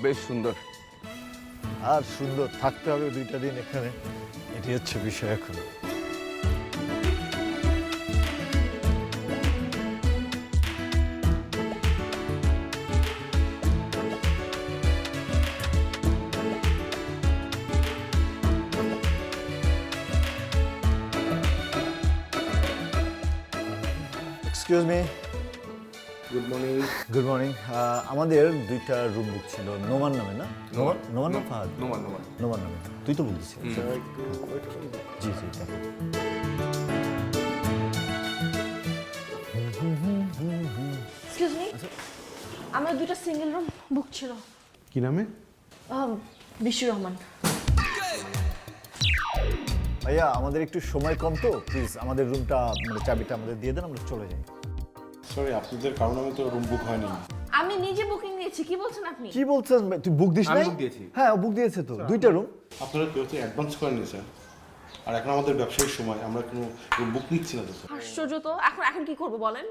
বেশ সুন্দর। আর সুন্দর থাকতে হবে 2টা দিন এখানে, এটি হচ্ছে বিষয় এখন। Excuse me. Good morning. Good morning. আমাদের 2টা রুম বুক ছিল নোমান নামে, না? নোমান না ফাহাদ? নোমান নামে। তুই তো বলছিস। জি জি। এক্সকিউজ মি, আমরা 2টা সিঙ্গেল রুম বুক ছিল। কি নামে? বিশুর রহমান। ভাইয়া আমাদের একটু সময় কম তো, প্লিজ আমাদের রুমটা মানে চাবিটা আমাদের দিয়ে দেন, আমরা চলে যাই। সরি, আপনাদের কারণ আমি তো রুম বুক হয়নি। আমি নিজে বুকিং নিয়েছি, কি বলছেন আপনি? কি বলছেন? তুই বুক দিস নাই? আমি book দিয়েছি। হ্যাঁ, বুক দিয়েছে তো 2টা রুম। আপনারা কেউ তো অ্যাডভান্স করে নিয়েছেন, আর এখন আমাদের ব্যবসায়িক সময়, আমরা কোনো রুম বুক নিচ্ছি না তো স্যার। আশ্চর্য তো। এখন কি করব বলেন?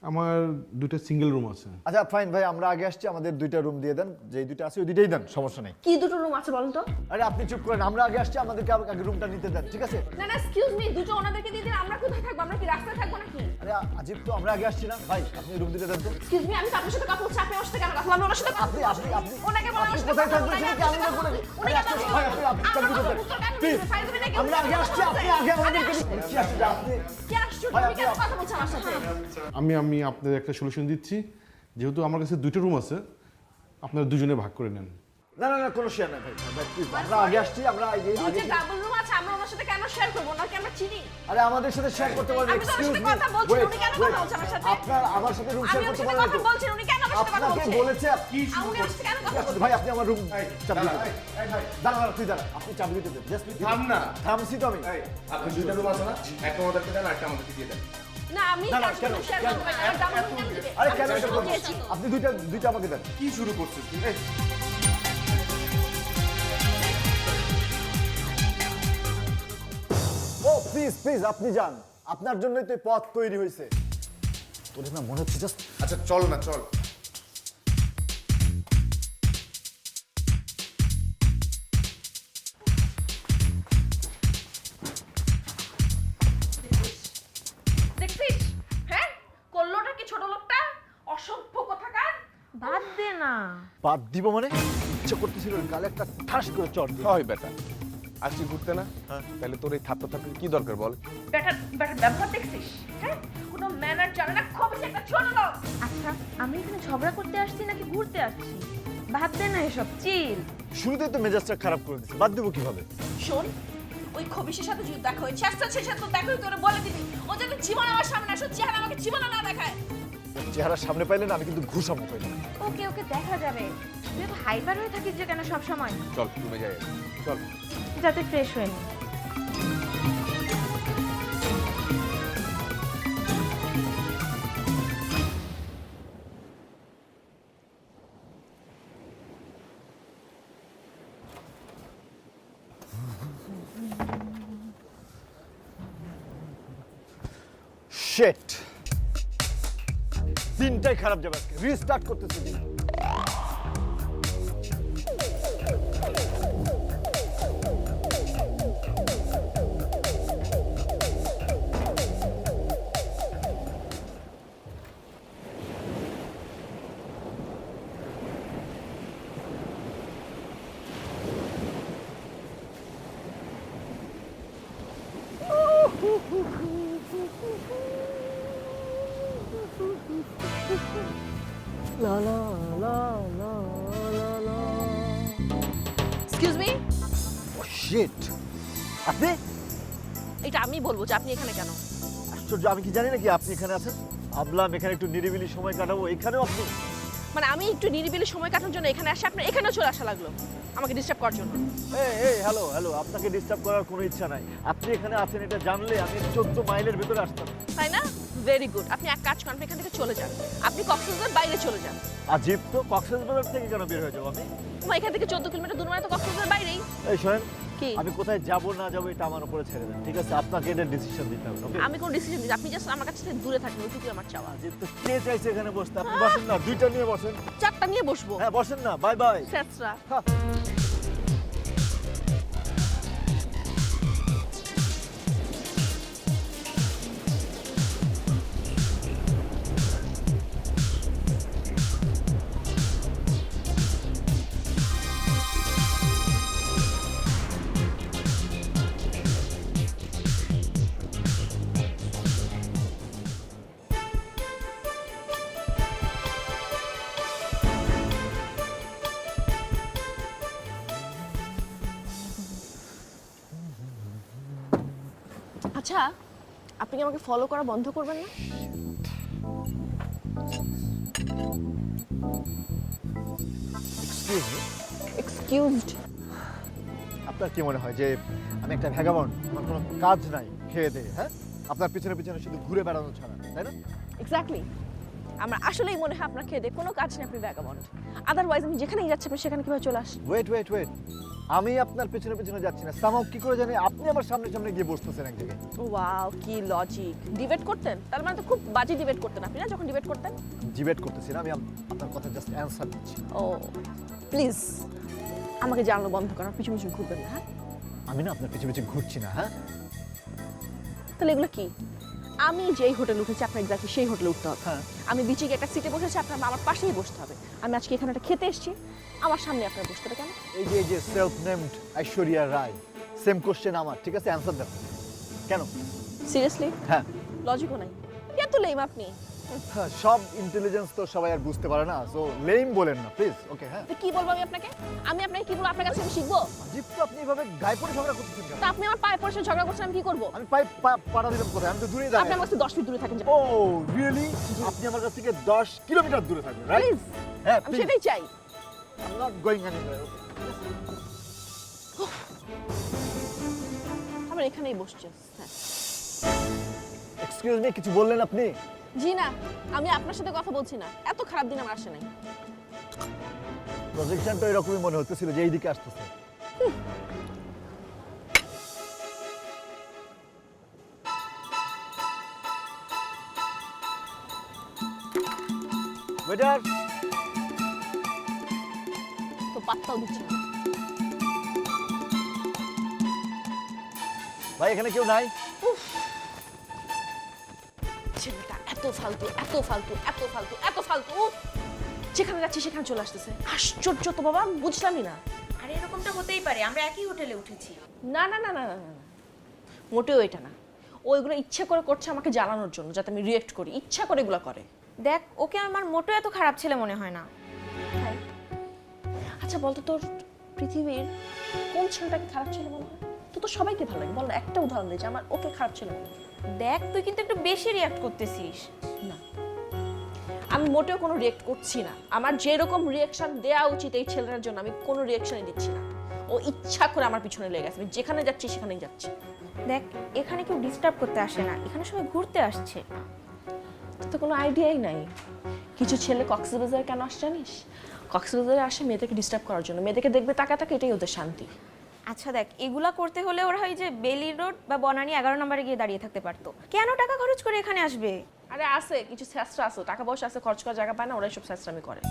আমার 2টা সিঙ্গেল রুম আছে। আচ্ছা ফাইন ভাই, আমরা আগে আসছি, আমাদের 2টা রুম দিয়ে দেন, যেই 2টা আছে ওই 2টাই দেন, সমস্যা নেই। কি 2টো রুম আছে বলেন তো? আরে আপনি চুপ করেন, আমরা আগে আসছি, আমাদেরকে আগে রুমটা নিতে দেন, ঠিক আছে? না এক্সকিউজ মি, 2টো ওনাদেরকে দিয়ে দিন, আমরা কোথায় থাকবো? আমরা কি রাস্তায় থাকবো নাকি? আরে আজিব তো, আমরা আগে আসছি না ভাই, আপনি রুম দিতে দেন তো। এক্সকিউজ মি, আমি তো আপনার সাথে কথা বলছি, আপনি আমার সাথে কেন কথা বলবেন? ওনার সাথে আপনি আপনি আপনি ওনাকে বলেন, আপনি কোথায় থাকবেন সেটা কি আমি বলবো নাকি? উনি আরে কেন ভাই, আপনি চাবি দিতে দেন প্লিজ। আমরা আগে আসছি, আপনি আগে আমাদেরকে কি আসছে আপনি? কি আশ্চর্য, তুমি কেন কথা বলছেন আমার সাথে? আমি আপনাদের একটা সলিউশন দিচ্ছি, যেহেতু আমার কাছে 2টা রুম আছে, আপনারা দুজনে ভাগ করে নেন। না না না, কোনো শেয়ার না ভাই, প্লিজ আমরা আগে আসছি, আমরা আগে আগে। ডাবল রুম আছে, আমরা ওনার সাথে কেন শেয়ার করব? ওনাকে আমরা চিনি। আরে আমাদের সাথে শেয়ার করতে পারবেন? আমি তো ওনার এক্সকিউজ সাথে মি, কথা বলছি, উনি কেন কথা বলছেন আমার সাথে? আপনার আমার সাথে রুম আমি শেয়ার ওনার করতে সাথে পারবেন কথা তো? বলছি, উনি কেন আমার সাথে কথা আপনাকে বলছেন? বলেছে উনি আমার সাথে কেন কথা বলছেন? ভাই, আপনি আমার রুম চাবি দিতে দেন। দাঁড়া তুই দাঁড়া, আপনি চাবি দিতে দেন। জাস্ট থাম না। থামছি তো আমি। আপনি 2টা রুম আছে না, একটা আমাদেরকে দেন, একটা আমাদেরকে দিয়ে দেন। না আমি না, না, কার সাথে কেন? শেয়ার কেন? করব না, ডাবল রুম কেন দিবে? আরে কেন আমি এটা তো করবেন? দিয়েছি। আপনি দুইটা আমাকে দেন। কি শুরু করছিস তুই? এই, ও প্লিজ প্লিজ আপনি যান, আপনার জন্যই তো এই পথ তৈরি হয়েছে। তোর না মনে হচ্ছে জাস্ট আচ্ছা চল না, চল। দেখছিস? হ্যাঁ? করলোটা কি ছোট লোকটা? অসভ্য কোথাকার। বাদ দে না। বাদ দিব মানে? ইচ্ছা করতেছিল গালে একটা ঠাস করে চড় দিই। হয় বেটা, আসছি ঘুরতে না? তাহলে তোর এই থাপ্পা থাপ্পি কি দরকার বল? ব্যাটার ব্যবহার দেখছিস? হ্যাঁ? কোনো ম্যানার জানে না, খুব বেশি একটা ছোট লোক। আচ্ছা, আমি এখানে ঝগড়া করতে আসছি নাকি ঘুরতে আসছি? বাদ দে না এসব, চিল। শুরুতেই তো মেজাজটা খারাপ করে দিচ্ছে, বাদ দেবো কিভাবে? শোন, ওই খবিশের সাথে যদি দেখা হয়, চেষ্টার শেষে তো দেখাই করে বলে দিবি, ও যাতে জীবন আমার সামনে আসো, চেহারা আমাকে জীবনে না দেখায়। চেহারা সামনে পাইলে না আমি কিন্তু ঘুষামো পাই না। ওকে ওকে, দেখা যাবে। তুই তো হাইপার হয়ে থাকিস যে কেন সব সময়? চল রুমে যাই, চল। যাতে ফ্রেশ হয়ে নি। শিট, দিনটাই খারাপ যাবে আজকে, রিস্টার্ট করতেছে দিন। লা লা লা লা লা লা। এক্সকিউজ মি, ও শিট, আপনি? এটা আমি বলবো যে আপনি এখানে কেন? আশ্চর্য, আমি কি জানি নাকি আপনি এখানে আছেন? ভাবলাম এখানে একটু নিরিবিলি সময় কাটাবো, এখানেও আপনি? মানে আমি একটু নিরিবিলি সময় কাটানোর জন্য এখানে আসি, আপনার এখানেও চলে আসা লাগলো আমাকে ডিস্টার্ব করার জন্য। এই হ্যালো হ্যালো, আপনাকে ডিস্টার্ব করার কোনো ইচ্ছা নাই। আপনি এখানে আছেন এটা জানলে আমি 14 মাইলের ভেতরে আসতাম। তাই না? Very good. আপনি এক কাজ করেন, আপনি এখান থেকে চলে যান, আপনি কক্সবাজার বাইরে চলে যান। আজিব তো, কক্সবাজার থেকে কেন বের হয়ে যাবো আমি? এখান থেকে 14 কিলোমিটার দূর, মানে তো কক্সবাজার বাইরেই। এই শোনেন, কি? আমি কোথায় যাব না যাব এটা আমার উপরে ছেড়ে দেন, ঠিক আছে? আপনাকে এটা ডিসিশন দিতে হবে, ওকে? আমি কোনো ডিসিশন নিই, আপনি জাস্ট আমার কাছ থেকে দূরে থাকবেন, ওইটুকুই আমার চাওয়া। যে তো কে চাইছে এখানে বসতে? আপনি বসেন না, দুইটা নিয়ে বসেন। চারটা নিয়ে বসবো। হ্যাঁ বসেন না, বাই বাই। স্যাসরা। হ্যাঁ। আচ্ছা, আপনি কি আমাকে ফলো করা বন্ধ করবেন না? Excuse me, excused. আপনার কি মনে হয় যে আমি একটা ভ্যাগাবন্ড, আমার কোনো কাজ নাই খেয়ে দেয়ে, হ্যাঁ? আপনার পিছনে পিছনে শুধু ঘুরে বেড়ানো ছাড়া, তাই না? এক্স্যাক্টলি। আমার আসলেই মনে হয় আপনার খেয়ে কোনো কাজ নেই, আপনি ভ্যাগাবন্ড। আদারওয়াইজ আমি যেখানেই যাচ্ছি আপনি সেখানে কিভাবে চলে আসেন? ওয়েট ওয়েট ওয়েট, আমি আপনার পেছনে পেছনে যাচ্ছি না, সামাও কি করে জানি আপনি আমার সামনে সামনে গিয়ে বসতেছেন এক জায়গায়। ওয়াও, কি লজিক! ডিবেট করতেন? তার মানে তো খুব বাজে ডিবেট করতেন আপনি না, যখন ডিবেট করতেন? ডিবেট করতেছি না, আমি আপনার কথা জাস্ট অ্যানসার দিচ্ছি। ও প্লিজ, আমাকে জানানো বন্ধ করার পিছু পিছু ঘুরবেন না, হ্যাঁ? আমি না আপনার পিছু পিছু ঘুরছি না, হ্যাঁ? তাহলে এগুলো কি? আমি যেই হোটেলে উঠেছি আপনার এক্স্যাক্টলি সেই হোটেলে উঠতে হবে। হ্যাঁ। আমি বিচে গিয়ে একটা সিটে বসেছি, আপনার আমার পাশেই বসতে হবে। আমি আজকে এখানে একটা খেতে এসেছি, আমার সামনে আপনার বসতে হবে কেন? এই যে self named Aishwarya Rai, same question আমার, ঠিক আছে? অ্যানসার দেন কেন? সিরিয়াসলি? হ্যাঁ। লজিকও নাই। এত লেম আপনি। হ্যাঁ, সব ইন্টেলিজেন্স তো সবাই আর বুঝতে পারে না, সো লেম বলেন না প্লিজ, ওকে? হ্যাঁ। তো কি বলবো আমি আপনাকে? আমি আপনাকে কি বলবো? আপনার কাছে আমি শিখবো? জিপ তো আপনি এভাবে গায়ে পড়ে ঝগড়া করতেছেন কেন? তা আপনি আমার পায়ে পড়ে ঝগড়া করছেন, আমি কি করবো? আমি পাড়া দিলাম কোথায়? আমি তো দূরেই আপনি দাঁড়াই। আমার কাছে 10 ফিট দূরে থাকেন। ও রিয়েলি? আপনি আমার কাছ থেকে 10 কিলোমিটার দূরে থাকবেন, রাইট? প্লিজ, হ্যাঁ আমি প্লিজ। সেটাই চাই। I'm not going anywhere. আমরা এখানেই বসছি। হ্যাঁ। এক্সকিউজ মি, কিছু বললেন আপনি? জি না, আমি আপনার সাথে কথা বলছি না। এত খারাপ দিন আমার আসে নাই। প্রজেকশনটা এরকমই মনে হতেছিল যে এইদিকে আসতেছে। ওয়েটার, তো পাত্তাও দিচ্ছে না। ভাই এখানে কেউ নাই? ছেলেটা এত ফালতু, এত ফালতু, এত ফালতু, এত ফালতু। উফ! যেখানে যাচ্ছি সেখানে চলে আসতেছে। আশ্চর্য তো বাবা, বুঝলামই না। আরে এরকমটা হতেই পারে, আমরা একই হোটেলে উঠেছি। না না না না না না, মোটেও এটা না। ওইগুলো ইচ্ছা করে করছে আমাকে জানানোর জন্য, যাতে আমি রিয়েক্ট করি। ইচ্ছা করে এগুলো করে। দেখ, ওকে আমার মোটেও এত খারাপ ছেলে মনে হয় না। আচ্ছা বলতো, তোর পৃথিবীর কোন ছেলেটাকে খারাপ ছেলে মনে হয়? তো তো সবাইকে ভালো লাগে। বল না, একটা উদাহরণ দিয়েছে আমার ওকে খারাপ ছেলে মনে হয়। দেখ, তুই কিন্তু একটু বেশি রিয়াক্ট করতেছিস। না, আমি মোটেও কোনো রিয়েক্ট করছি না। আমার যেরকম রিয়াকশন দেওয়া উচিত এই ছেলেটার জন্য, আমি কোনো রিয়াকশনই দিচ্ছি না। ও ইচ্ছা করে আমার পিছনে লেগে গেছে। আমি যেখানে যাচ্ছি সেখানেই যাচ্ছি। দেখ, এখানে কেউ ডিস্টার্ব করতে আসে না, এখানে সবাই ঘুরতে আসছে। তোর তো কোনো আইডিয়াই নাই। কিছু ছেলে কক্সবাজার কেন আসছে জানিস? কক্সবাজারে আসে মেয়েদেরকে ডিস্টার্ব করার জন্য। মেয়েদেরকে দেখবে তাকা তাকা, এটাই ওদের শান্তি। আচ্ছা দেখ, এগুলা করতে হলে ওরা হয় যে বেলি রোড বা বনানী 11 নম্বরে গিয়ে দাঁড়িয়ে থাকতে পারতো। কেন টাকা খরচ করে এখানে আসবে? আরে আছে কিছু ছেঁচড়া আছে, টাকা পয়সা আছে, খরচ করার জায়গা পায় না, ওরা সব ছেঁচড়ামি করে।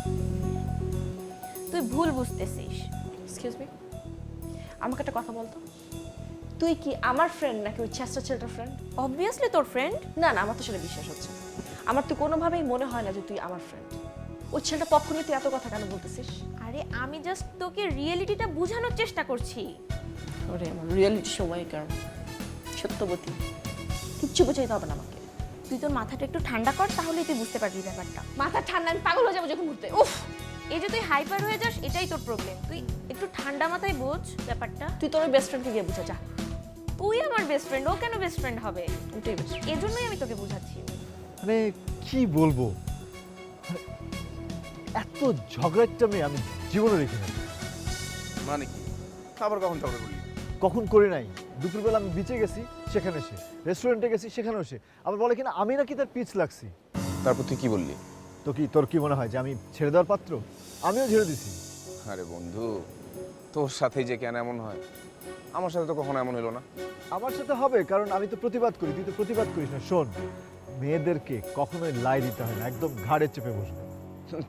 তুই ভুল বুঝতেছিস। এক্সকিউজ মি, আমাকে একটা কথা বলতো। তুই কি আমার ফ্রেন্ড নাকি ওই ছেঁচড়া ছেলেটার ফ্রেন্ড? অবভিয়াসলি তোর ফ্রেন্ড। না না, আমার তো সেটা বিশ্বাস হচ্ছে না। আমার তো কোনোভাবেই মনে হয় না যে তুই আমার ফ্রেন্ড। ওই ছেলেটা পক্ষ নিয়ে তুই এত কথা কেন বলতেছিস? আরে আমি জাস্ট তোকে রিয়েলিটিটা বোঝানোর চেষ্টা করছি। ওরে আমার রিয়েলিটি সময় কারণ সত্যবতী, কিচ্ছু বোঝাইতে হবে না আমাকে। তুই তোর মাথাটা একটু ঠান্ডা কর, তাহলেই তুই বুঝতে পারবি ব্যাপারটা। মাথা ঠান্ডা, আমি পাগল হয়ে যাবো যখন ঘুরতে। উফ! এই যে তুই হাইপার হয়ে যাস, এটাই তোর প্রবলেম। তুই একটু ঠান্ডা মাথায় বোঝ ব্যাপারটা। তুই তোর বেস্ট ফ্রেন্ডকে গিয়ে বুঝা যা। তুই আমার বেস্ট ফ্রেন্ড, ও কেন বেস্ট ফ্রেন্ড হবে? ওটাই বেস্ট। এজন্যই আমি তোকে বোঝাচ্ছি। মানে কি বলবো, মানে এত ঝগড়াটা মেয়ে আমি জীবনে দেখি না। মানে কি? আবার কখন ঝগড়া করলি? কখন করে নাই? দুপুরবেলা আমি বিচে গেছি, সেখানে সে, রেস্টুরেন্টে গেছি, সেখানেও সে। আবার বলে কিনা আমি নাকি তার পিছ লাগছি। তারপর তুই কি বললি? তো কি তোর কি মনে হয় যে আমি ছেড়ে দেওয়ার পাত্র? আমিও ছেড়ে দিছি। আরে বন্ধু, তোর সাথেই যে কেন এমন হয়? আমার সাথে তো কখনো এমন হলো না। আমার সাথে হবে, কারণ আমি তো প্রতিবাদ করি, তুই তো প্রতিবাদ করিস না। শোন, মেয়েদেরকে কখনোই লাই দিতে হয় না, একদম ঘাড়ে চেপে বসবে।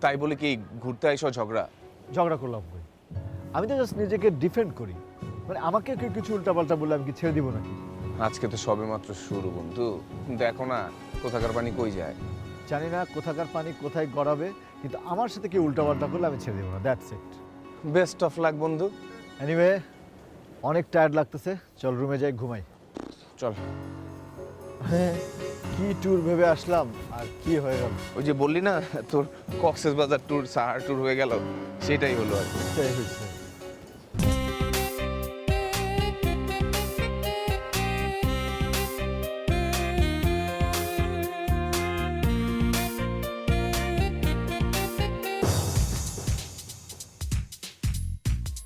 তাই বলে কি ঘুরতে আইসো ঝগড়া? ঝগড়া করলাম কই? আমি তো জাস্ট নিজেকে ডিফেন্ড করি। মানে আমাকে কেউ কিছু উল্টাপাল্টা বললে আমি কি ছেড়ে দিব নাকি? আজকে তো সবে মাত্র শুরু বন্ধু, দেখো না কোথাকার পানি কই যায়। জানি না কোথাকার পানি কোথায় গড়াবে, কিন্তু আমার সাথে কেউ উল্টাপাল্টা করলে আমি ছেড়ে দেবো না, that's it. Best of luck বন্ধু। এনিওয়ে, অনেক টায়ার্ড লাগতেছে, চল রুমে যাই ঘুমাই। চল। হ্যাঁ, কি ট্যুর ভেবে আসলাম আর কি হয়ে গেল। ওই যে বললি না তোর কক্সবাজার ট্যুর সাহার ট্যুর হয়ে গেল, সেটাই হলো আর কি। সেই হয়েছে।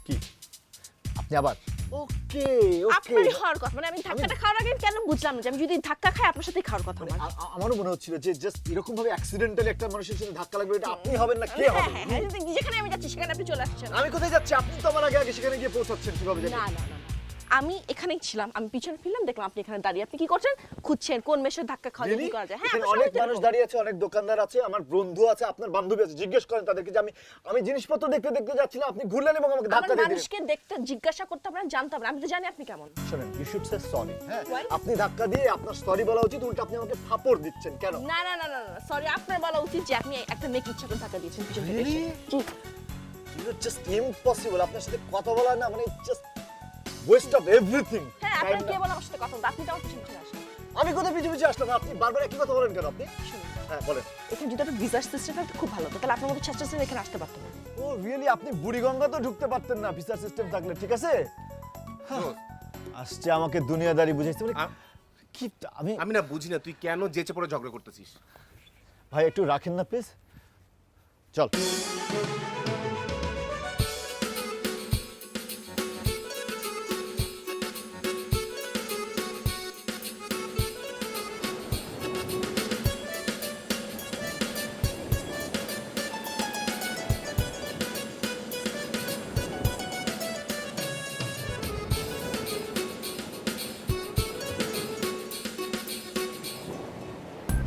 কি আপনি আবার ওকে ওকে? আপনারই খাওয়ার কথা, মানে আমি ধাক্কাটা খাওয়ার আগে কেন বুঝলাম না যে আমি যদি ধাক্কা খাই আপনার সাথেই খাওয়ার কথা আমার। আমারও মনে হচ্ছিল যে জাস্ট এরকম ভাবে অ্যাক্সিডেন্টালি একটা মানুষের সাথে ধাক্কা লাগবে, এটা আপনি হবেন না কে হ্যাঁ হবে? হ্যাঁ হ্যাঁ, যেখানে আমি যাচ্ছি সেখানে আপনি চলে আসছেন। আমি কোথায় যাচ্ছি? আপনি তো আমার আগে আগে সেখানে গিয়ে পৌঁছাচ্ছেন, কিভাবে জানেন? না না না না। আমি এখানেই ছিলাম, আমি পিছনে ফিরলাম, দেখলাম আপনি এখানে দাঁড়িয়ে। আপনি কি করছেন? খুঁজছেন কোন মেশের ধাক্কা খাওয়া Really? কি করা যায়। হ্যাঁ, এখানে আমার অনেক সবাই তো মানুষ এরকম। দাঁড়িয়ে আছে, অনেক দোকানদার আছে, আমার বন্ধু আছে, আপনার বান্ধবী আছে, জিজ্ঞেস করেন তাদেরকে যে আমি জিনিসপত্র দেখতে দেখতে যাচ্ছিলাম, আপনি ঘুরলেন এবং আমাকে আমার ধাক্কা দিয়ে দিলেন। মানুষকে দেখতে জিজ্ঞাসা করতে হবে না, জানতে হবে না। আমি তো জানি আপনি কেমন। শুনেন, ইউ শুড সে সরি। হ্যাঁ, Why? আপনি ধাক্কা দিয়ে আপনার সরি বলা উচিত, উল্টো আপনি আমাকে ফাপড় দিচ্ছেন কেন? না না না না না, সরি আপনার বলা উচিত যে আপনি একটা মেয়েকে ইচ্ছা করে ধাক্কা দিয়েছেন পিছন থেকে Really? এসে। জি। You are just impossible. আপনার সাথে কথা বলা না মানে জাস্ট ওয়েস্ট অফ এভরিথিং। হ্যাঁ, আপনার কে বলে আমার সাথে কথা বলতে? আপনি তো আমার পিছন পিছনে আসেন। আমি কোথায় পিছু পিছু আসলাম? আপনি বারবার একই কথা বলেন কেন আপনি? শুনুন, হ্যাঁ বলেন। এখানে যদি একটা ভিসা সিস্টেম থাকতো খুব ভালো হতো, তাহলে আপনার মতো ছাত্র ছাত্রী এখানে আসতে পারতো না। ও রিয়েলি? আপনি বুড়িগঙ্গা তো ঢুকতে পারতেন না ভিসা সিস্টেম থাকলে, ঠিক আছে? আসছে আমাকে দুনিয়াদারি বুঝাইছে মানে কি? আমি না বুঝি না তুই কেন যেচে পড়ে ঝগড়া করতেছিস। ভাই একটু রাখেন না প্লিজ। চল।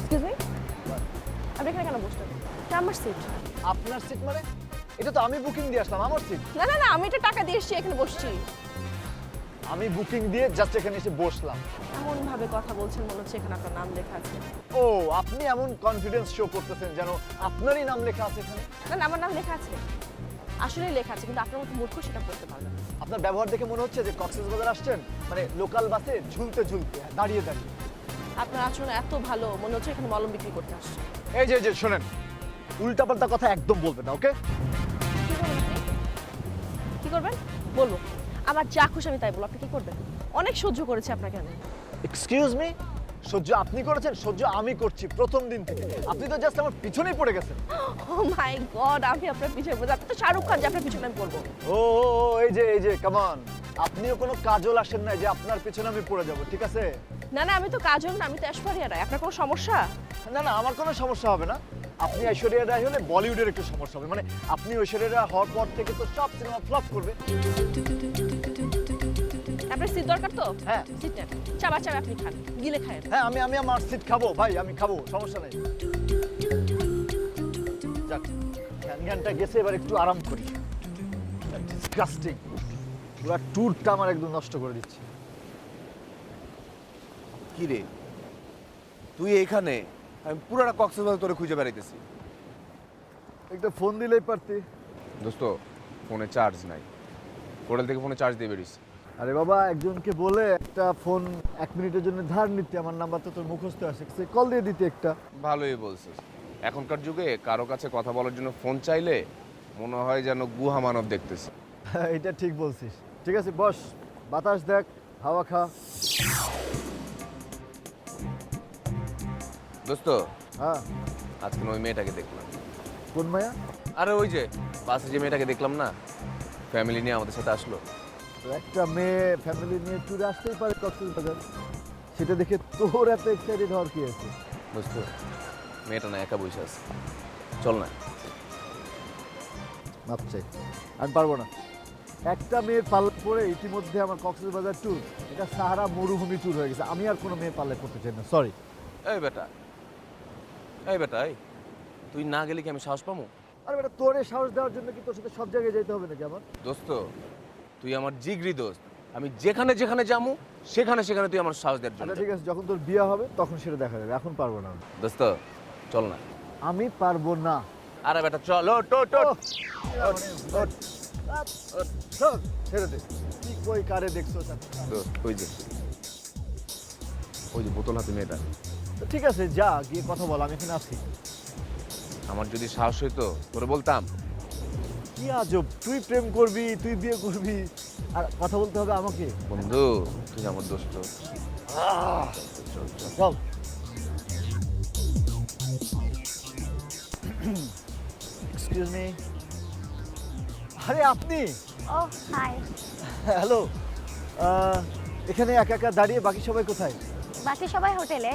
এক্সকিউজ মি, আপনি এখানে কেন বসলেন? এটা আমার সিট। আপনার সিট মানে? এটা তো আমি বুকিং দিয়ে আসলাম, আমার সিট। না না না, আমি এটা টাকা দিয়ে এসেছি, এখানে বসছি। আমি বুকিং দিয়ে জাস্ট এখানে এসে বসলাম। এমন ভাবে কথা বলছেন মনে হচ্ছে এখানে আপনার নাম লেখা আছে। ও, আপনি এমন কনফিডেন্স শো করতেছেন যেন আপনারই নাম লেখা আছে এখানে। না না, আমার নাম লেখা আছে, আসলে লেখা আছে, কিন্তু আপনার মতো মূর্খ সেটা করতে পারবে না। আপনার ব্যবহার দেখে মনে হচ্ছে যে কক্সবাজার আসছেন মানে লোকাল বাসে ঝুলতে ঝুলতে, দাঁড়িয়ে দাঁড়িয়ে। আপনার আচরণ এত ভালো, মনে হচ্ছে এখানে মলম বিক্রি করতে আসছে। এই যে শোনেন, উল্টাপাল্টা কথা একদম বলবেন না, ওকে? কি করবেন আপনি? কি করবেন বলবো? আমার যা খুশি আমি তাই বলবো। আপনি কি করবেন? অনেক সহ্য করেছি আপনাকে আমি। এক্সকিউজ মি, সহ্য আপনি করেছেন, সহ্য আমি করছি প্রথম দিন থেকে। আপনি তো জাস্ট আমার পিছনেই পড়ে গেছেন। ও মাই গড, আমি আপনার পিছনে পড়বো? আপনি তো শাহরুখ খান যে আপনার পিছনে আমি পড়বো। ও এই যে কামান, আপনিও কোনো কাজল আসেন না যে আপনার পিছনে আমি পড়ে যাব, ঠিক আছে? না না, আমি তো কাজল না, আমি তো ঐশ্বরিয়া রায়। আপনার কোনো সমস্যা? না না, আমার কোনো সমস্যা হবে না। আপনি ঐশ্বরিয়া রায় হলে বলিউডের একটু সমস্যা হবে। মানে আপনি ঐশ্বরিয়া রায় হওয়ার পর থেকে তো সব সিনেমা ফ্লপ করবে। আপনার সিট দরকার তো? হ্যাঁ। সিট নেন, চাবা চাবা আপনি খান, গিলে খায়েন। হ্যাঁ, আমি আমার সিট খাবো ভাই, আমি খাবো, সমস্যা নেই। যাক, জ্ঞানটা গেছে, এবার একটু আরাম করি। ডিসগাস্টিং, পুরো ট্যুরটা আমার একদম নষ্ট করে দিচ্ছে। কি রে তুই এখানে? আমি পুরাটা কক্সবাজার তোরে খুঁজে বেড়াইতেছি। একটা ফোন দিলেই পারতি। দোস্ত, ফোনে চার্জ নাই, হোটেল থেকে ফোনে চার্জ দিয়ে বেরিস। আরে বাবা, একজনকে বলে একটা ফোন 1 মিনিটের জন্য ধার নিতে, আমার নাম্বার তো তোর মুখস্থ আছে, কল দিয়ে দিতে একটা। ভালোই বলছিস। এখনকার যুগে কারো কাছে কথা বলার জন্য ফোন চাইলে মনে হয় যেন গুহা মানব দেখতেছি। এটা ঠিক বলছিস। ঠিক আছে বস, বাতাস দেখ, হাওয়া খা। দোস্ত, হ্যাঁ, আজকে ওই মেয়েটাকে দেখলাম। কোন মায়া? আরে ওই যে বাসে যে মেয়েটাকে দেখলাম না, ফ্যামিলি নিয়ে আমাদের সাথে আসলো। তো একটা মেয়ে ফ্যামিলি নিয়ে ট্যুরে আসতেই পারে কক্সবাজার, সেটা দেখে তোর এত এক্সাইটেড হওয়ার কি আছে? দোস্ত, মেয়েটা না একা বসে আছে, চল না। মাপ চাই, আমি পারবো না। একটা মেয়ের পাল্লা পরে ইতিমধ্যে আমার কক্সবাজার ট্যুর এটা সাহারা মরুভূমি ট্যুর হয়ে গেছে। আমি আর কোনো মেয়ের পাল্লা করতে চাই না, সরি। এই বেটা এই তুই না গেলে কি আমি সাহস পাবো? আরে বেটা, তোরে সাহস দেওয়ার জন্য কি তোর সাথে সব জায়গায় যেতে হবে নাকি আমার? দোস্ত তুই আমার জিগরি দোস্ত, আমি যেখানে যেখানে যাবো সেখানে সেখানে তুই আমার সাহস দেওয়ার জন্য আচ্ছা ঠিক আছে, যখন তোর বিয়ে হবে তখন সেটা দেখা যাবে, এখন পারবো না আমি। দোস্ত চল না। আমি পারবো না। আরে বেটা চল, ওট ওট ওট। ছেড়ে দে, কি কই কারে দেখছো? দোস্ত ওই যে বোতল হাতে মেয়েটা, তো ঠিক আছে, যা গিয়ে কথা বল, আমি এখানে আছি। আমার যদি সাহস হইতো তোরে বলতাম। কি আজব, তুই প্রেম করবি, তুই বিয়ে করবি, আর কথা বলতে হবে আমাকে? বন্ধু তুই আমার দোস্ত। চল। Excuse me. আরে আপনি? ও হাই। হ্যালো। এখানে একা একা দাঁড়িয়ে, বাকি সবাই কোথায়? বাকি সবাই হোটেলে,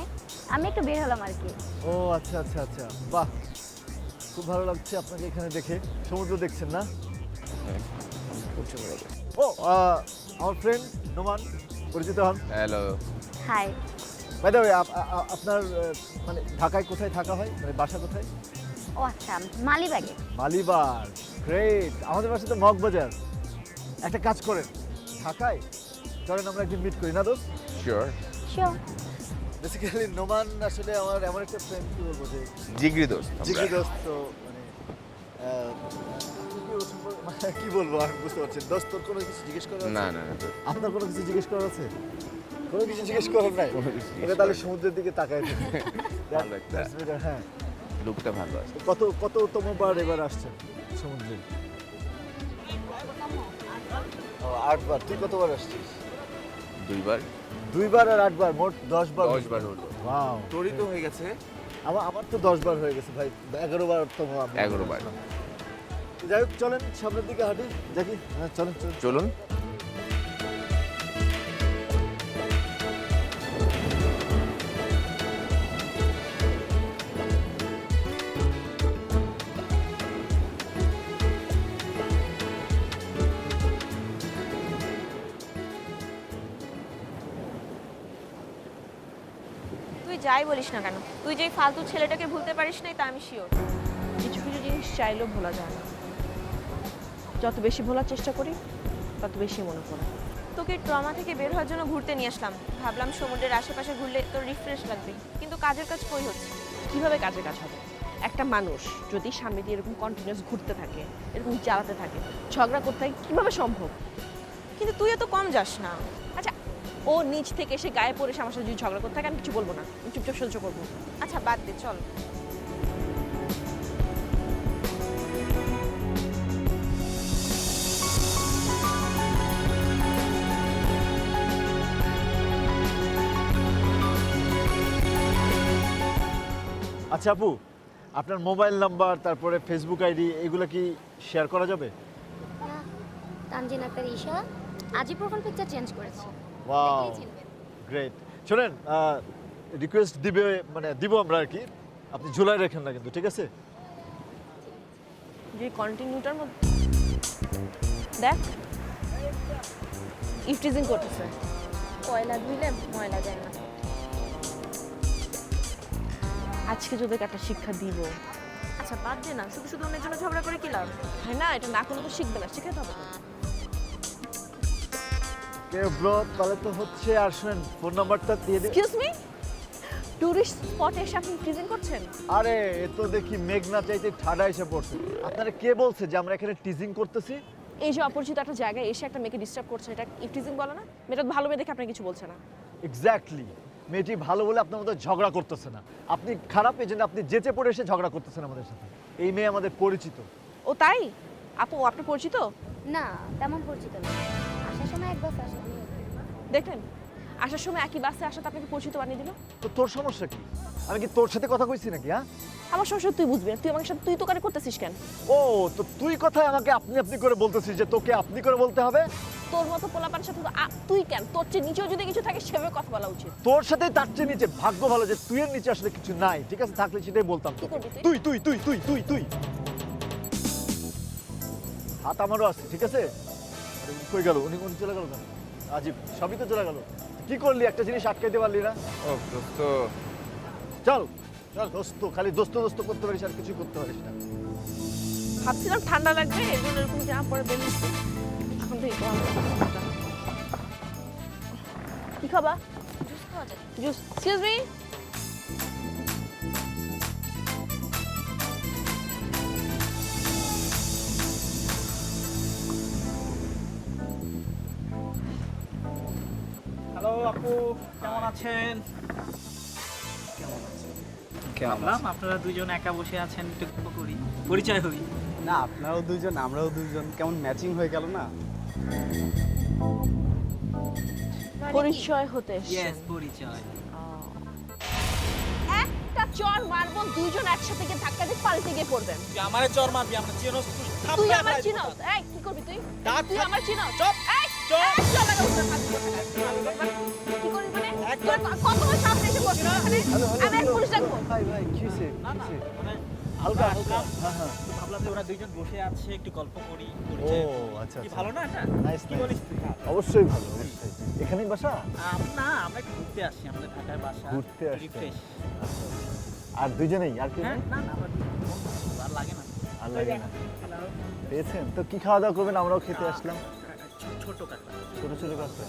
আমি একটু বের হলাম আর কি। ও আচ্ছা আচ্ছা আচ্ছা, বাহ, খুব ভালো লাগছে আপনাকে এখানে দেখে। সমুদ্র দেখছেন না? ও আমার ফ্রেন্ড নোমান, পরিচিত হন। Hello. Hi. By the way, আপনার মানে ঢাকায় কোথায় থাকা হয়, মানে বাসা কোথায়? ও আচ্ছা, মালিবাগে। মালিবাগ, গ্রেট। আমাদের বাসা তো মগবাজার। একটা কাজ করেন, ঢাকায় চলেন আমরা একদিন মিট করি না দোস্ত? শিওর। শিওর। বেসিক্যালি নোমান আসলে আমার এমন একটা ফ্রেন্ড, কি বলবো, যে জিগরি দোস্ত আমরা। জিগরি দোস্ত। তো মানে কি বলবো আমি বুঝতে পারছি। দোস্ত, তোর কোনো কিছু জিজ্ঞেস করার আছে? না না না দোস্ত। আপনার কোনো কিছু জিজ্ঞেস করার আছে? কোনো কিছু জিজ্ঞেস করার নাই? কোনো কিছু জিজ্ঞেস ওকে তাহলে সমুদ্রের দিকে তাকায় থাকি। ভালো একটা। হ্যাঁ। লুকটা ভালো আছে। কততম বার এবার আসছেন সমুদ্রে? 8 বার। তুই কতবার আসছিস? 2 বার। 2 বার আর 8 বার, মোট 10 বার। 10 বার হলো। ওয়াও, তোরই তো হয়ে গেছে। আমার তো 10 বার হয়ে গেছে ভাই, 11 বার তো। 11 বার। যাই হোক, চলেন সামনের দিকে হাঁটি, দেখি। হ্যাঁ চলেন চলেন। চলুন। তুই যাই বলিস না কেন, তুই যেই ফালতু ছেলেটাকে ভুলতে পারিস নাই তা আমি শিওর। কিছু কিছু জিনিস চাইলেও ভোলা যায় না। যত বেশি ভোলার চেষ্টা করি তত বেশি মনে পড়ে। তোকে ট্রমা থেকে বের হওয়ার জন্য ঘুরতে নিয়ে আসলাম, ভাবলাম সমুদ্রের আশেপাশে ঘুরলে তোর রিফ্রেশ লাগবে, কিন্তু কাজের কাজ কই হচ্ছে। কিভাবে কাজে কাজ হবে? একটা মানুষ যদি সামনে দিয়ে এরকম কন্টিনিউয়াস ঘুরতে থাকে, এরকম চালাতে থাকে, ঝগড়া করতে থাকে, কিভাবে সম্ভব? কিন্তু তুই এত কম যাস না। আচ্ছা, ও নিচ থেকে এসে গায়ে পড়ে এসে আমার সাথে যদি ঝগড়া করতে থাকে, আমি কিছু বলবো না, আমি চুপচাপ সহ্য করবো। আচ্ছা বাদ দে, চল। আচ্ছা আপু, আপনার মোবাইল নাম্বার, তারপরে ফেসবুক আইডি, এগুলো কি শেয়ার করা যাবে? তানজিন আক্তার ঈশা, আজই প্রোফাইল পিকচার চেঞ্জ করেছি। ওয়াও, দেখলেই চিনবেন। গ্রেট। শোনেন, রিকোয়েস্ট দিব আমরা আর কি, আপনি ঝুলাই রাখেন না কিন্তু, ঠিক আছে? যে কন্টিনিউটার মধ্যে দেখ ইফটিজিং করতেছে। কয়লা ধুইলে ময়লা যায় না। আজকে যদি একটা শিক্ষা দিব। আচ্ছা বাদ দে না, শুধু শুধু অনেক জন্য ঝগড়া করে কি লাভ? হ্যাঁ না, এটা না করলে তো শিখবে না, শিখাতে হবে তো। কে ব্রো, তাহলে তো হচ্ছে। আর শুনেন, ফোন নাম্বারটা দিয়ে দিন। এক্সকিউজ মি, টুরিস্ট স্পটে এসে আপনি টিজিং করছেন? আরে এ তো দেখি মেঘনা চাইতে ঠাডা এসে পড়ছে। আপনারা কে বলছে যে আমরা এখানে টিজিং করতেছি? এই যে অপরিচিত একটা জায়গায় এসে একটা মেয়েকে ডিস্টার্ব করছেন, এটা ইফটিজিং বলে না? মেয়েটা ভালো মেয়ে দেখে আপনাকে কিছু বলছে না। এক্স্যাক্টলি, মেয়েটি ভালো বলে আপনার মধ্যে ঝগড়া করতেছে না। আপনি খারাপ, এই জন্য আপনি যেচে পড়ে এসে ঝগড়া করতেছেন আমাদের সাথে। এই মেয়ে আমাদের পরিচিত। ও তাই? আপু আপনি পরিচিত? না, তেমন পরিচিত না। আসার সময় একবার আসা। দেখলেন, আসার সময় একই বাসে আসাতে আপনাকে পরিচিত বানিয়ে দিল। তো তোর সমস্যা কি? আমি কি তোর সাথে কথা কইছি নাকি? হ্যাঁ, আমার সমস্যা তুই বুঝবি না, তুই আমার সাথে তুই তো করে করতেছিস কেন? ও তো তুই কথায় আমাকে আপনি আপনি করে বলতেছিস যে তোকে আপনি করে বলতে হবে? তোর মতো পোলাপানের সাথে তো তুই কেন, তোর চেয়ে নিচেও যদি কিছু থাকে সেভাবে কথা বলা উচিত। তোর সাথে তার চেয়ে নিচে। ভাগ্য ভালো যে তুই এর নিচে আসলে কিছু নাই, ঠিক আছে? থাকলে সেটাই বলতাম। কি করবি তুই? তুই তুই তুই তুই তুই তুই হাত আমারও আছে, ঠিক আছে? কই গেল উনি চলে গেল কেন? আজিব, সবই তো চলে গেল। কি করলি, একটা জিনিস আটকাইতে পারলি না? ও দোস্ত, চল চল দোস্ত, খালি দোস্ত দোস্ত করতে পারিস আর কিছু করতে পারিস না। ভাবছিলাম ঠান্ডা লাগবে এগুলো এরকম জামা পরে বেরিয়েছি এখন থেকে কি খাবা? জুস খাওয়া যায়। Juice, excuse me. হ্যালো আপু, কেমন আছেন? ভাবলাম আপনারা দুজন একা বসে আছেন, একটু গল্প করি, পরিচয় হই। না, আপনারাও দুইজন আমরাও দুইজন, কেমন ম্যাচিং হয়ে গেল না? পরিচয় হতে এসেছেন। ইয়েস, পরিচয়। একটা চর মারবো, দুইজন একসাথে গিয়ে ধাক্কা দিয়ে পাল্টে গিয়ে পড়বেন। তুই আমারে চর মারবি, আমরা চিনোস? তুই আমার চিনোস? এই কি করবি তুই? তুই আমার চিনোস? চুপ, এই চুপ। এই, চল আমার উপরে হাত দিয়ে কি করবি মানে? তোর কত বড় সাহস এসে বসছিস এখানে? আমি এক পুলিশ ডাকবো। ভাই ভাই কি হইছে? না না, মানে হালকা হালকা। হ্যাঁ হ্যাঁ। তো ভাবলাম যে ওরা দুইজন বসে আছে, একটু গল্প করি, ও পরিচয়। আচ্ছা কি আচ্ছা। ভালো না এটা? নাইস কি বলিস তুই? অবশ্যই ভালো, অবশ্যই। এখানেই বাসা? না, আমরা একটু ঘুরতে আসছি, আমাদের ঢাকায় বাসা। ঘুরতে আসছেন? রিফ্রেশ। আর দুইজনেই, আর কি হ্যাঁ, নেই? না না, আমরা দুজন আর লাগে না। আর লাগে না। হ্যালো। পেয়েছেন তো, কি খাওয়া দাওয়া করবেন? আমরাও খেতে আসলাম। ছোট কাকা। ছোট ছোট কাঁকড়া,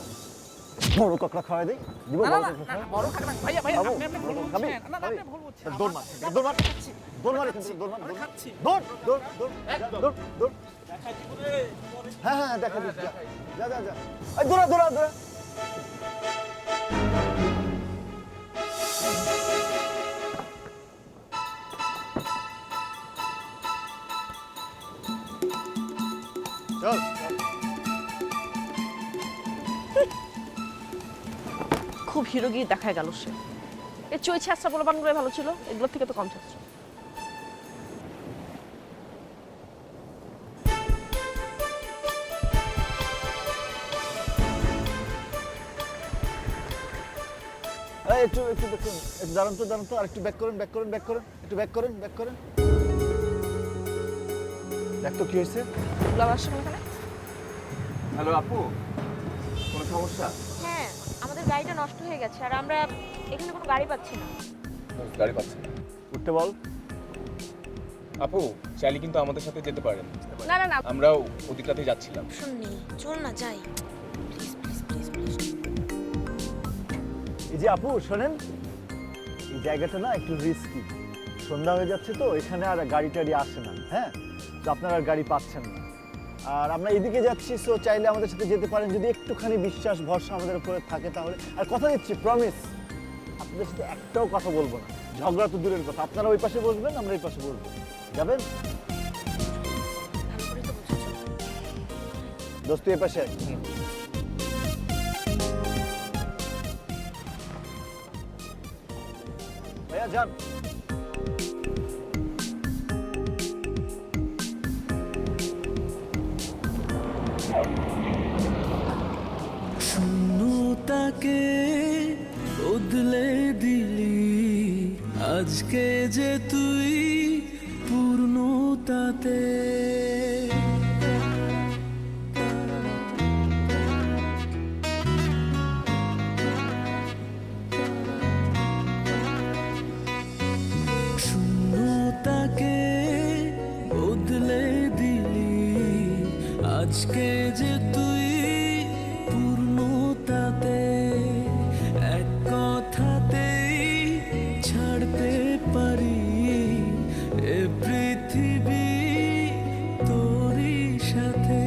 বড় কাঁকড়া খাওয়াই দিই? দিব বড় কাঁকড়া খাওয়া? বড় কাকা, ভাইয়া ভাইয়া, খাবো? আপনি ভুল বড় বলছেন। খাবি? না না, খাবি? আপনি ভুল বলছেন। দৌড় মার, দৌড় মার, দৌড় মার এখান থেকে, দৌড় মার, আমরা দৌড় মার। খাচ্ছি। দৌড় দৌড় দৌড় দৌড় দৌড়। দেখাই দিব রে। হ্যাঁ হ্যাঁ দেখা দিস, যা যা যা। এই দৌড়া দৌড়া দৌড়া। চল খুব হিরোগিরি দেখায় গেল সে। এই চই ছাত্রা বলে বানগুলো ভালো ছিল, এগুলোর থেকে তো কম ছাত্র। এই একটু একটু দেখুন, একটু দাঁড়ান তো, দাঁড়ান তো, আর একটু ব্যাক করেন, ব্যাক করেন, ব্যাক করেন, একটু ব্যাক করেন, ব্যাক করেন। দেখ তো কি হয়েছে? এগুলো আবার আসছে এখানে। হ্যালো আপু, কোনো সমস্যা? হ্যাঁ, আমাদের গাড়িটা নষ্ট হয়ে গেছে আর আমরা এখানে কোনো গাড়ি পাচ্ছি না। গাড়ি পাচ্ছি না। উঠতে বল। আপু চাইলে কিন্তু আমাদের সাথে যেতে পারেন, না না না, আমরাও ওদিকটাতে যাচ্ছিলাম। শুননি, চল না যাই। Please please please please. এই যে আপু শোনেন, এই জায়গাটা না একটু রিস্কি। সন্ধ্যা হয়ে যাচ্ছে তো, এখানে আর গাড়ি টাড়ি আসে না। হ্যাঁ, তো আপনারা আর গাড়ি পাচ্ছেন না। আর আমরা এদিকে যাচ্ছি, সো চাইলে আমাদের সাথে যেতে পারেন যদি একটুখানি বিশ্বাস ভরসা আমাদের উপরে থাকে তাহলে। আর কথা দিচ্ছি, প্রমিস, আপনাদের সাথে একটাও কথা বলবো না। ঝগড়া তো দূরের কথা, আপনারা ওই পাশে বসবেন, আমরা এই পাশে বসবো। যাবেন? ভালো করে তো বুঝেছো। দোস্ত এই পাশে আয়। ভাইয়া যান। শূন্যতাকে বদলে দিলি আজকে যে তুই পূর্ণতাতে। শূন্যতাকে বদলে দিলি আজকে যে তুই পূর্ণতাতে। এক কথাতেই ছাড়তে পারি এ পৃথিবী তোরই সাথে।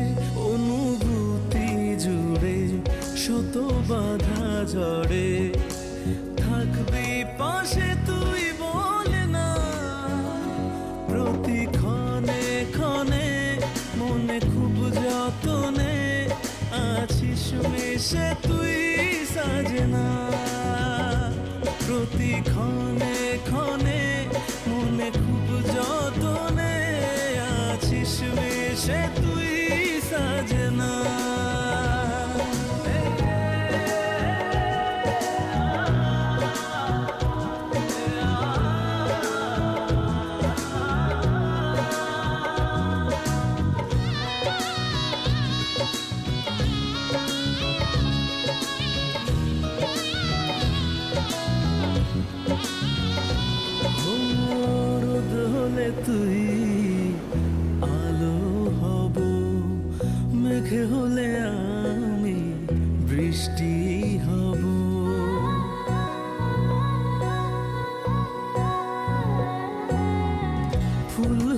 অনুভূতি জুড়ে শত বাধা জড়ে থাকবি পাশে তুই বলে না। প্রতি ক্ষণে ক্ষণে মনে খুব যতনে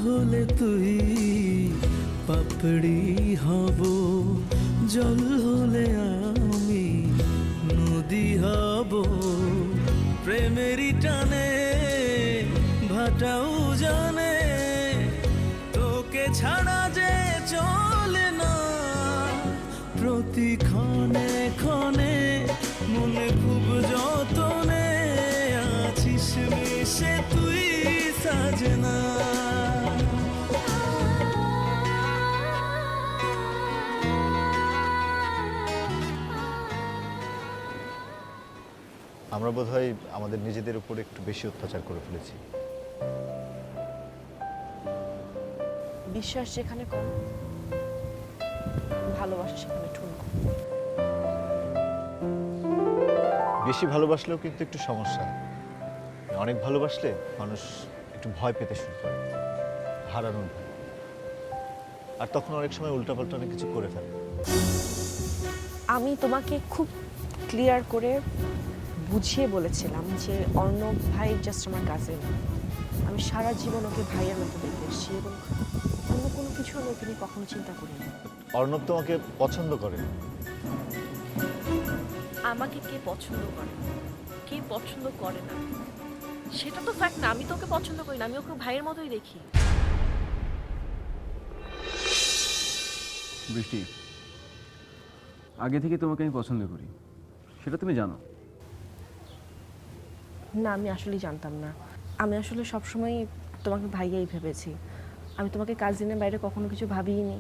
হলে তুই পাপড়ি হব, জল হলে আমি নদী হব, প্রেমেরই টানে ভাটাও জানে, তোকে ছাড়া যে চলে না, প্রতি ক্ষণে ক্ষণে মনে খুব যতনে আছিস মিশে তুই সাজনা। আমরা বোধহয় আমাদের নিজেদের উপর একটু বেশি অত্যাচার করে ফেলেছি। বিশ্বাস যেখানে কম, ভালোবাসা সেখানে ঠুনকো। বেশি ভালোবাসলেও কিন্তু একটু সমস্যা। অনেক ভালোবাসলে মানুষ একটু ভয় পেতে শুরু করে, হারানোর ভয়। আর তখন অনেক সময় উল্টাপাল্টা অনেক কিছু করে ফেলে। আমি তোমাকে খুব ক্লিয়ার করে বুঝিয়ে বলেছিলাম যে অর্ণব ভাই জাস্ট আমার কাজিন। আমি সারা জীবন ওকে ভাইয়ের মতো দেখে এসেছি এবং অন্য কোনো কিছু আমি ওকে নিয়ে কখনো চিন্তা করিনি। অর্ণব তোমাকে পছন্দ করে। আমাকে কে পছন্দ করে, কে পছন্দ করে না সেটা তো ফ্যাক্ট না। আমি তো ওকে পছন্দ করি না, আমি ওকে ভাইয়ের মতোই দেখি। বৃষ্টি, আগে থেকে তোমাকে আমি পছন্দ করি, সেটা তুমি জানো। না, আমি আসলেই জানতাম না। আমি আসলে সবসময় তোমাকে ভাইয়াই ভেবেছি। আমি তোমাকে কাজিনের বাইরে কখনো কিছু ভাবিনি।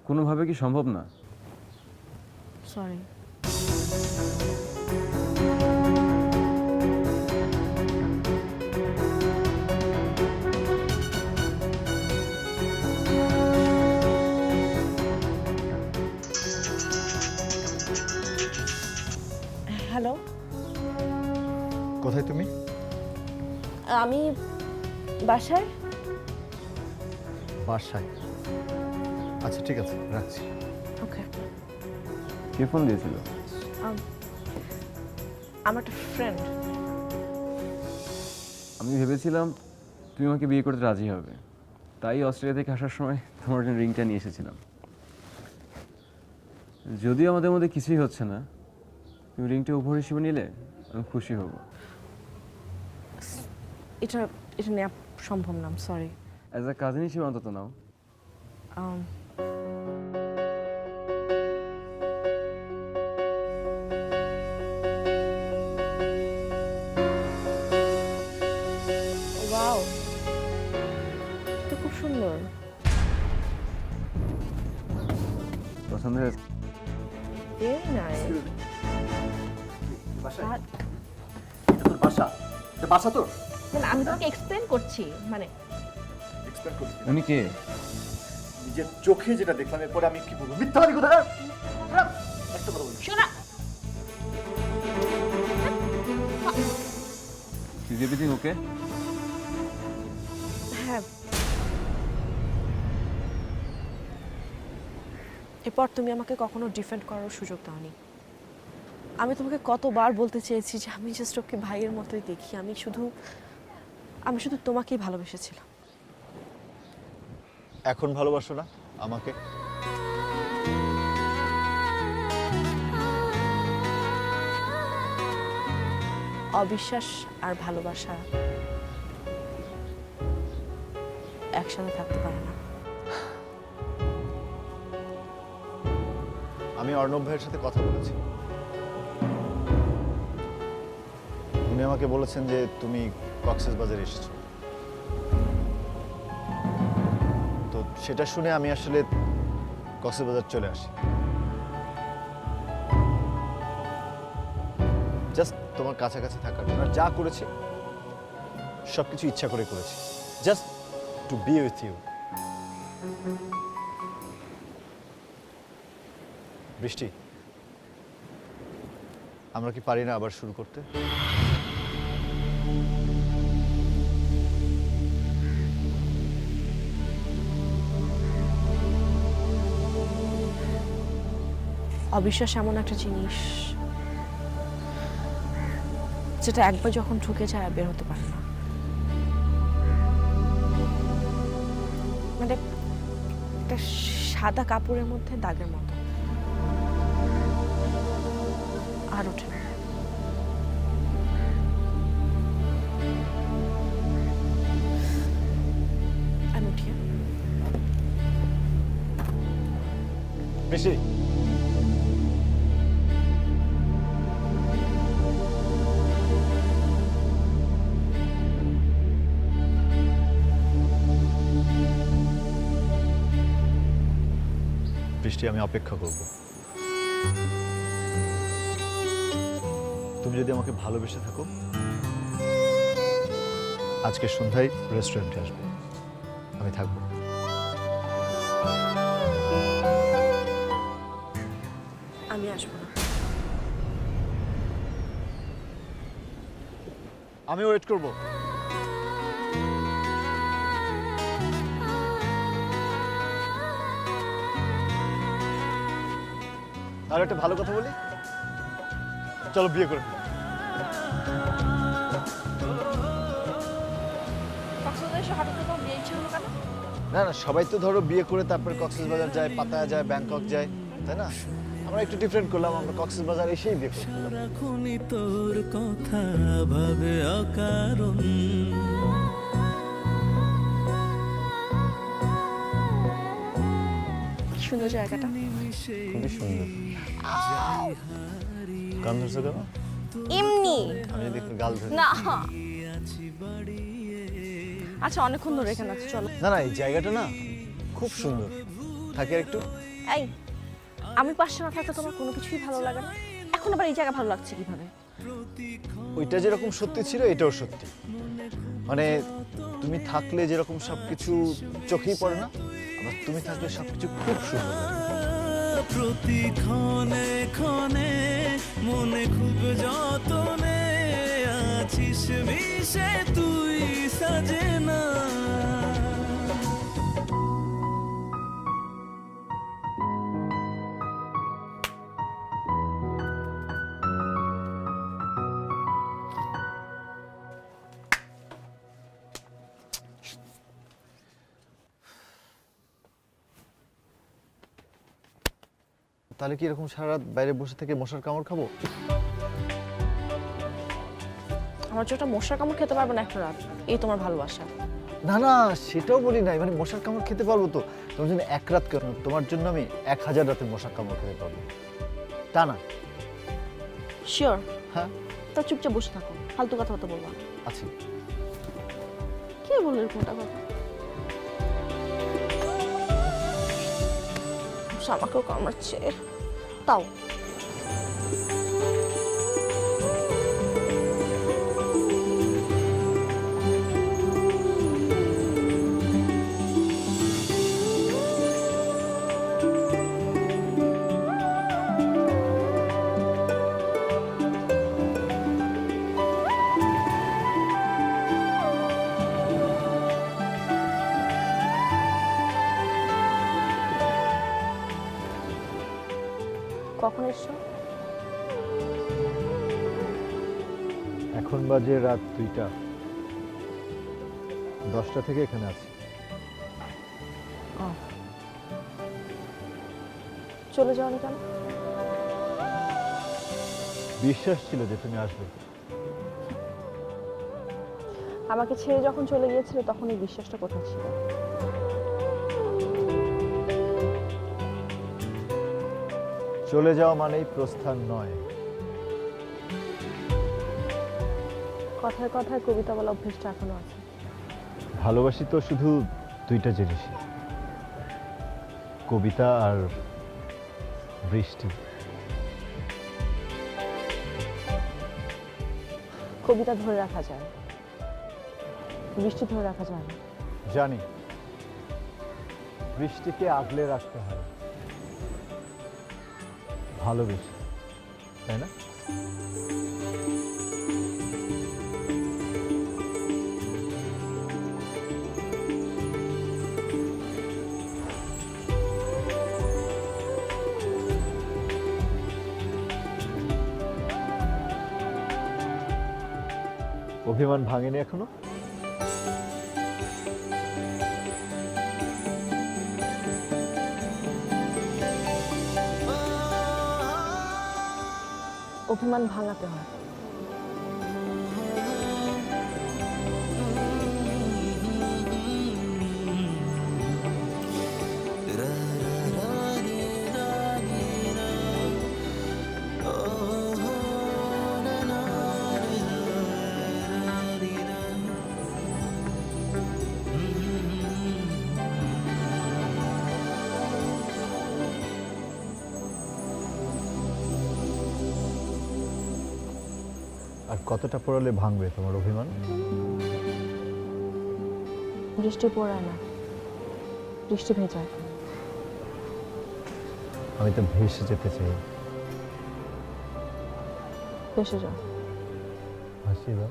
কোনোভাবে কি সম্ভব না? সরি। হ্যালো, কোথায় তুমি? আমি বাসায়। বাসায়? আচ্ছা ঠিক আছে, রাখছি। ওকে। কে ফোন দিয়েছিল? আমার একটা ফ্রেন্ড। আমি ভেবেছিলাম তুমি আমাকে বিয়ে করতে রাজি হবে, তাই অস্ট্রেলিয়া থেকে আসার সময় তোমার জন্য রিংটা নিয়ে এসেছিলাম। যদিও আমাদের মধ্যে কিছুই হচ্ছে না, তুমি রিংটা উপহার হিসেবে নিলে আমি খুশি হব। এটা এটা নেওয়া সম্ভব না, সরি। অ্যাজ আ কাজিন হিসেবে অন্তত নাও। ওয়াও, এটা খুব সুন্দর। পছন্দ হয়েছে? Very nice. এটা তোর বাসা? এটা বাসা তোর? আমি তোমাকে এক্সপ্লেন করছি, মানে এক্সপ্লেন করছি। উনি কে? নিজের চোখে যেটা দেখলাম, এরপরে আমি কি বলবো? মিথ্যাবাদী কোথাকার! একটা কথা বলছি। শোনা। Is everything okay? হ্যাঁ। এরপর তুমি আমাকে কখনো ডিফেন্ড করার সুযোগ দাওনি। আমি তোমাকে কতবার বলতে চেয়েছি যে আমি জাস্ট ওকে ভাইয়ের মতোই দেখি। আমি শুধু তোমাকেই ভালোবেসেছিলাম। এখন ভালোবাসো না আমাকে? অবিশ্বাস আর ভালোবাসা একসাথে থাকতে পারে না। আমি অর্ণব ভাইয়ের সাথে কথা বলেছি। উনি আমাকে বলেছেন যে তুমি কক্সবাজারে এসেছো। তো সেটা শুনে আমি আসলে কক্সবাজার চলে আসি। জাস্ট তোমার কাছাকাছি থাকার জন্য। আর যা করেছি সবকিছু ইচ্ছা করে করেছি, just to be with you. Brishti, আমরা কি পারি না আবার শুরু করতে? অবিশ্বাস এমন একটা জিনিস যেটা একবার যখন ঢুকে যায় আর বের হতে পারে না। মানে একটা সাদা কাপড়ের মধ্যে দাগের মতো, আর ওঠে না। আমি উঠি। বেশি বৃষ্টি, আমি অপেক্ষা করব। তুমি যদি আমাকে ভালোবেসে থাকো, আজকে সন্ধ্যায় রেস্টুরেন্টে আসবে, আমি থাকবো। আমি আসবো না। আমি ওয়েট করব। আর একটা ভালো কথা বলি, চলো বিয়ে করে ফেলি। কক্সবাজার এসে হঠাৎ করে তোমার বিয়ে ইচ্ছে হলো কেন? না না, সবাই তো ধরো বিয়ে করে তারপর কক্সবাজার যায়, পাতায়া যায়, ব্যাংকক যায়, তাই না? আমরা একটু ডিফারেন্ট করলাম, আমরা কক্সবাজার এসেই বিয়ে করলাম। রাখুনি তোর কথা ভাবে অকারণ, সুন্দর জায়গাটা। খুবই সুন্দর। গান ধরছো কেন? এমনি আমি যদি একটু গাল ধরি। না। আচ্ছা, অনেকক্ষণ ধরে এখানে আছি, চলো। না না, এই জায়গাটা না খুব সুন্দর। থাকি আর একটু। এই, আমি পাশে না থাকলে তোমার কোনো কিছুই ভালো লাগে না, এখন আবার এই জায়গা ভালো লাগছে কিভাবে? ওইটা যেরকম সত্যি ছিল, এটাও সত্যি। মানে তুমি থাকলে যেরকম সবকিছু চোখেই পড়ে না, আবার তুমি থাকলে সবকিছু খুব সুন্দর লাগে। প্রতি ক্ষণে ক্ষণে মনে খুব যতনে আছিস মিশে তুই সাজেনা। তাহলে কি এরকম সারা রাত বাইরে বসে থেকে মশার কামড় খাবো? আমার যেটা মশার কামড় খেতে পারবে না একটা রাত, এই তোমার ভালোবাসা? না না, সেটাও বলি নাই, মানে মশার কামড় খেতে পারবো তো। তোমার জন্য এক রাত কেন, তোমার জন্য আমি 1000 রাতে মশার কামড় খেতে পারবো। তা না? শিওর? হ্যাঁ। তা চুপচাপ বসে থাকো, ফালতু কথা তো বলবো না। আছি। কে বললো এরকমটা কথা? আমাকেও কামড়াচ্ছে, তাও। কখন এসছো? এখন বাজে রাত 2টা। 10টা থেকে এখানে আছি। চলে যাওনি কেন? বিশ্বাস ছিল যে তুমি আসবে। আমাকে ছেড়ে যখন চলে গিয়েছিলে তখন এই বিশ্বাসটা কোথায় ছিল? চলে যাওয়া মানেই প্রস্থান নয়। কথায় কথায় কবিতা বলা অভ্যেসটা এখনো আছে। ভালোবাসি তো শুধু 2টা জিনিসই, কবিতা আর বৃষ্টি। কবিতা ধরে রাখা যায়, বৃষ্টি ধরে রাখা যায় না। জানি, বৃষ্টিকে আগলে রাখতে হয় ভালোবেসে, তাই না? অভিমান ভাঙেনি এখনো? অভিমান ভাঙাতে হয়। আর কতটা পড়ালে ভাঙবে তোমার অভিমান? বৃষ্টি পড়ায় না, বৃষ্টি ভেজায়। আমি তো ভেসে যেতে চাই। ভেসে যাও। ভাসিয়ে দাও।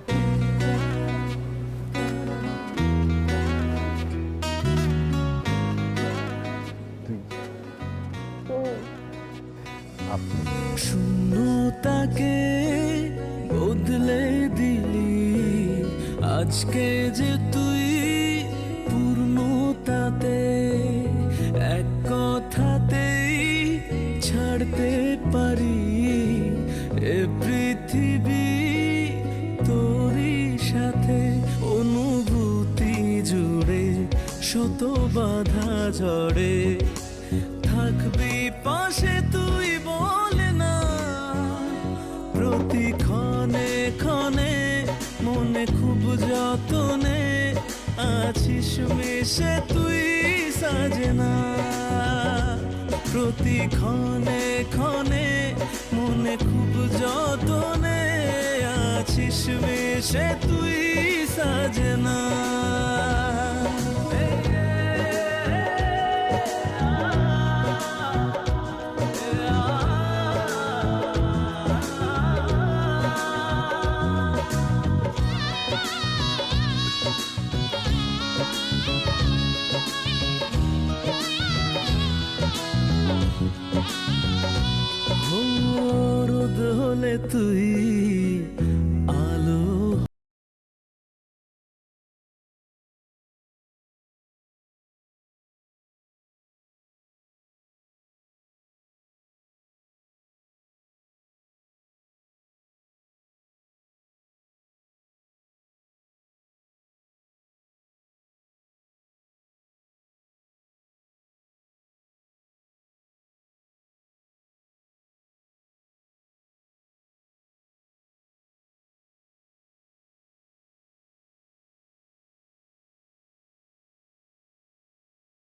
আপনি শূন্যতাকে বদলে দিলি আজকে যে তুই পূর্ণতাতে, এক কথাতেই ছাড়তে পারি এ পৃথিবী তোরই সাথে। অনুভূতি জুড়ে শত বাধা ঝড়ে থাকবি পাশে তুই বলে না। প্রতি ক্ষণে ক্ষণে মনে খুব যতনে আছিস মিশে তুই সাজনা। প্রতি ক্ষণে ক্ষণে মনে খুব যতনে আছিস মিশে তুই সাজনা।